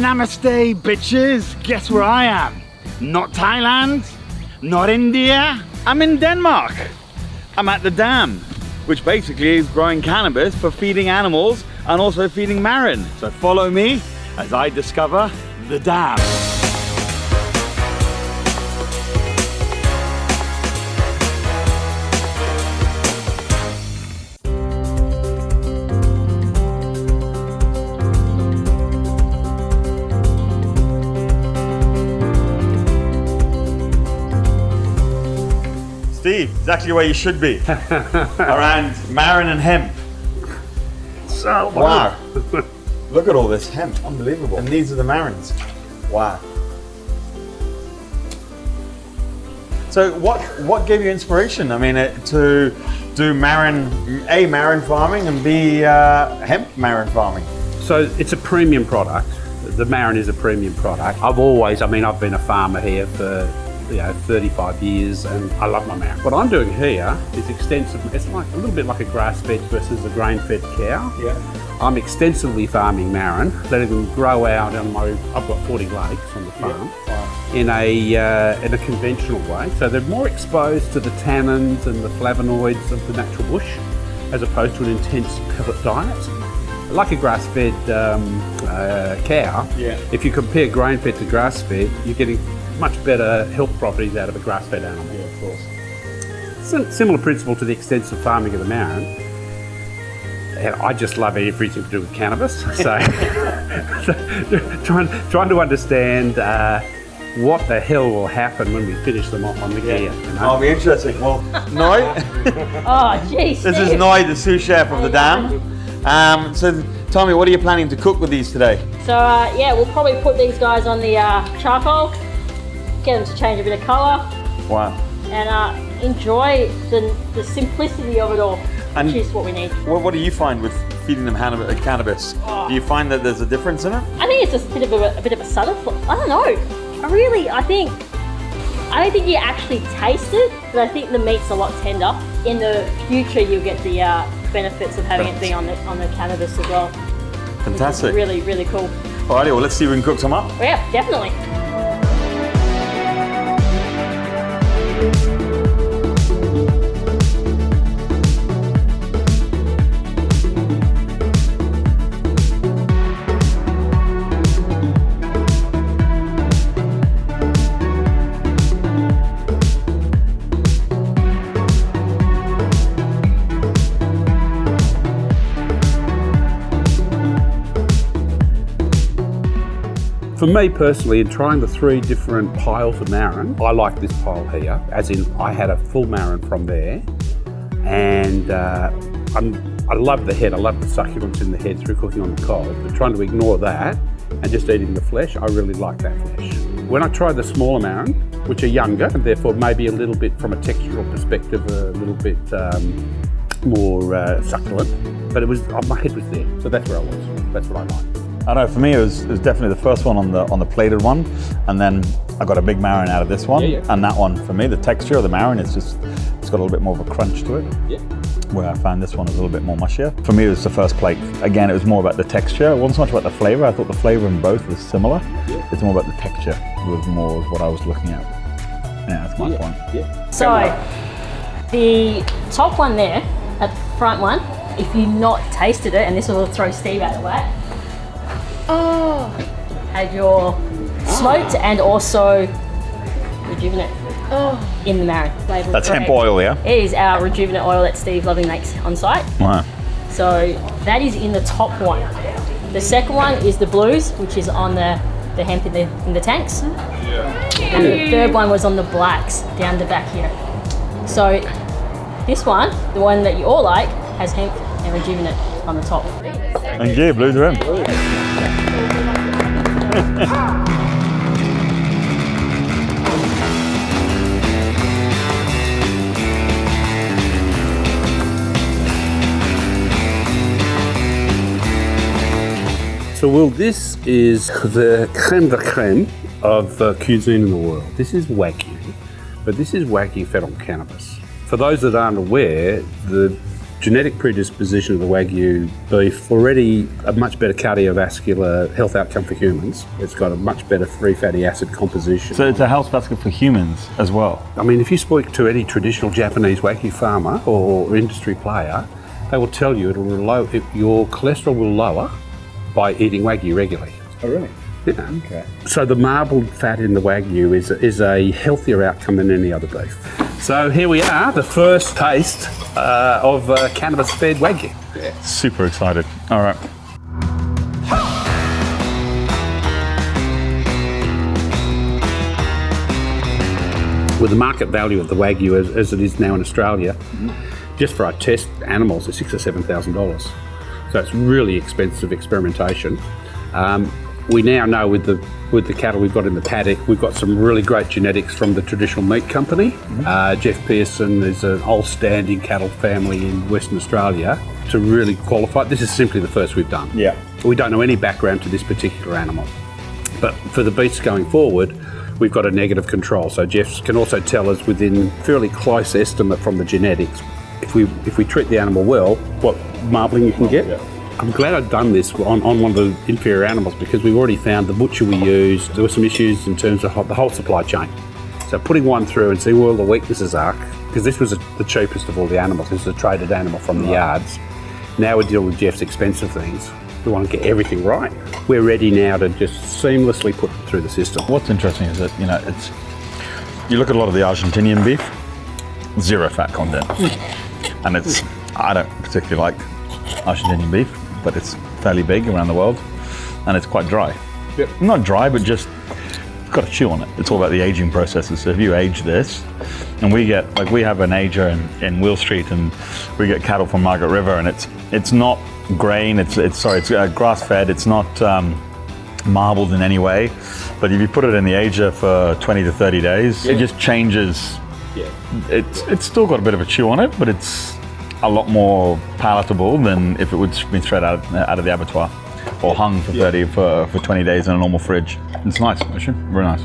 Namaste, bitches. Guess where I am? Not Thailand, not India. I'm in Denmark. I'm at the dam, which basically is growing cannabis for feeding animals and also feeding marron. So follow me as I discover the dam. Steve, exactly where you should be, around marron and hemp. So wow, look at all this hemp, unbelievable. And these are the marrons. Wow. So what gave you inspiration? I mean, to do marron farming and B hemp marron farming? So it's a premium product. The marron is a premium product. I've been a farmer here for 35 years, and I love my marron. What I'm doing here is extensive. It's like a little bit like a grass-fed versus a grain-fed cow. Yeah. I'm extensively farming marron, letting them grow out on I've got 40 lakes on the farm. Yeah. Wow. in a conventional way. So they're more exposed to the tannins and the flavonoids of the natural bush, as opposed to an intense pellet diet. Like a grass-fed cow, yeah. If you compare grain-fed to grass-fed, you're getting much better health properties out of a grass-fed animal. Yeah, of course. Similar principle to the extensive farming of the marron. And I just love everything to do with cannabis. So, trying to understand what the hell will happen when we finish them off on the gear. You know? That'll be interesting. Well, Noi. Oh, jeez. This is Noi, the sous chef of the dam. So tell me, what are you planning to cook with these today? So we'll probably put these guys on the charcoal, get them to change a bit of colour. Wow. And enjoy the simplicity of it all, which is what we need. What do you find with feeding them cannabis? Oh. Do you find that there's a difference in it? I think it's just a bit of a subtle. I don't know. I don't think you actually taste it, but I think the meat's a lot tender. In the future, you'll get the benefits of having it be on the cannabis as well. Fantastic. Really, really cool. Alrighty, well, let's see if we can cook some up. Yeah, definitely. For me personally, in trying the 3 different piles of marron, I like this pile here, as in I had a full marron from there, and I love the head, I love the succulence in the head through cooking on the cob, but trying to ignore that and just eating the flesh, I really like that flesh. When I tried the smaller marron, which are younger, and therefore maybe a little bit from a textural perspective, a little bit more succulent, but my head was there, so that's where I was. That's what I like. I know, for me it was definitely the first one on the plated one, and then I got a big marron out of this one, and that one, for me, the texture of the marron is it's got a little bit more of a crunch to it. Yeah. Where I found this one was a little bit more mushier. For me, it was the first plate. Again, it was more about the texture. It wasn't so much about the flavour. I thought the flavour in both was similar. Yeah. It's more about the texture was more what I was looking at. Yeah, that's my point. Yeah. So, the top one there, at the front one, if you've not tasted it, and this will throw Steve out of whack, had your smoked and also rejuvenate in the marron flavour. That's hemp oil, yeah? It is our rejuvenate oil that Steve Loving makes on site. Wow. So that is in the top one. The second one is the blues, which is on the hemp in the tanks. Yeah. And the third one was on the blacks down the back here. So this one, the one that you all like, has hemp and rejuvenate on the top. Thank you, blues are in. So Will, this is the creme de creme of cuisine in the world. This is Wagyu, but this is Wagyu fed on cannabis. For those that aren't aware, the genetic predisposition of the Wagyu beef, already a much better cardiovascular health outcome for humans. It's got a much better free fatty acid composition. So it's a health basket for humans as well. I mean, if you speak to any traditional Japanese Wagyu farmer or industry player, they will tell you your cholesterol will lower by eating Wagyu regularly. Oh, really? Yeah. Okay. So the marbled fat in the Wagyu is a healthier outcome than any other beef. So here we are, the first taste of cannabis-fed Wagyu. Yeah. Super excited. All right. With the market value of the Wagyu as it is now in Australia, just for our test animals, it's $6,000 or $7,000. So it's really expensive experimentation. We now know with the cattle we've got in the paddock, we've got some really great genetics from the traditional meat company. Jeff Pearson is an old standing cattle family in Western Australia to really qualify. This is simply the first we've done. Yeah. We don't know any background to this particular animal. But for the beasts going forward, we've got a negative control. So Jeff can also tell us within fairly close estimate from the genetics, if we treat the animal well, what marbling you can get. Yeah. I'm glad I've done this on one of the inferior animals because we've already found the butcher we used, there were some issues in terms of the whole supply chain. So putting one through and seeing where all the weaknesses are, because this was the cheapest of all the animals, this is a traded animal from the yards. Now we deal with Jeff's expensive things. We want to get everything right. We're ready now to just seamlessly put it through the system. What's interesting is that, you look at a lot of the Argentinian beef, zero fat content. And I don't particularly like Argentinian beef, but it's fairly big around the world and it's quite dry. Yep. Not dry, but just got to chew on it. It's all about the aging processes. So if you age this, and we have an ager in Will Street, and we get cattle from Margaret River, and it's not grain, it's grass fed, it's not marbled in any way, but if you put it in the ager for 20 to 30 days, it just changes. Yeah. It's still got a bit of a chew on it, but it's a lot more palatable than if it would be straight out of the abattoir or hung for 20 days in a normal fridge. It's nice, actually. Very nice.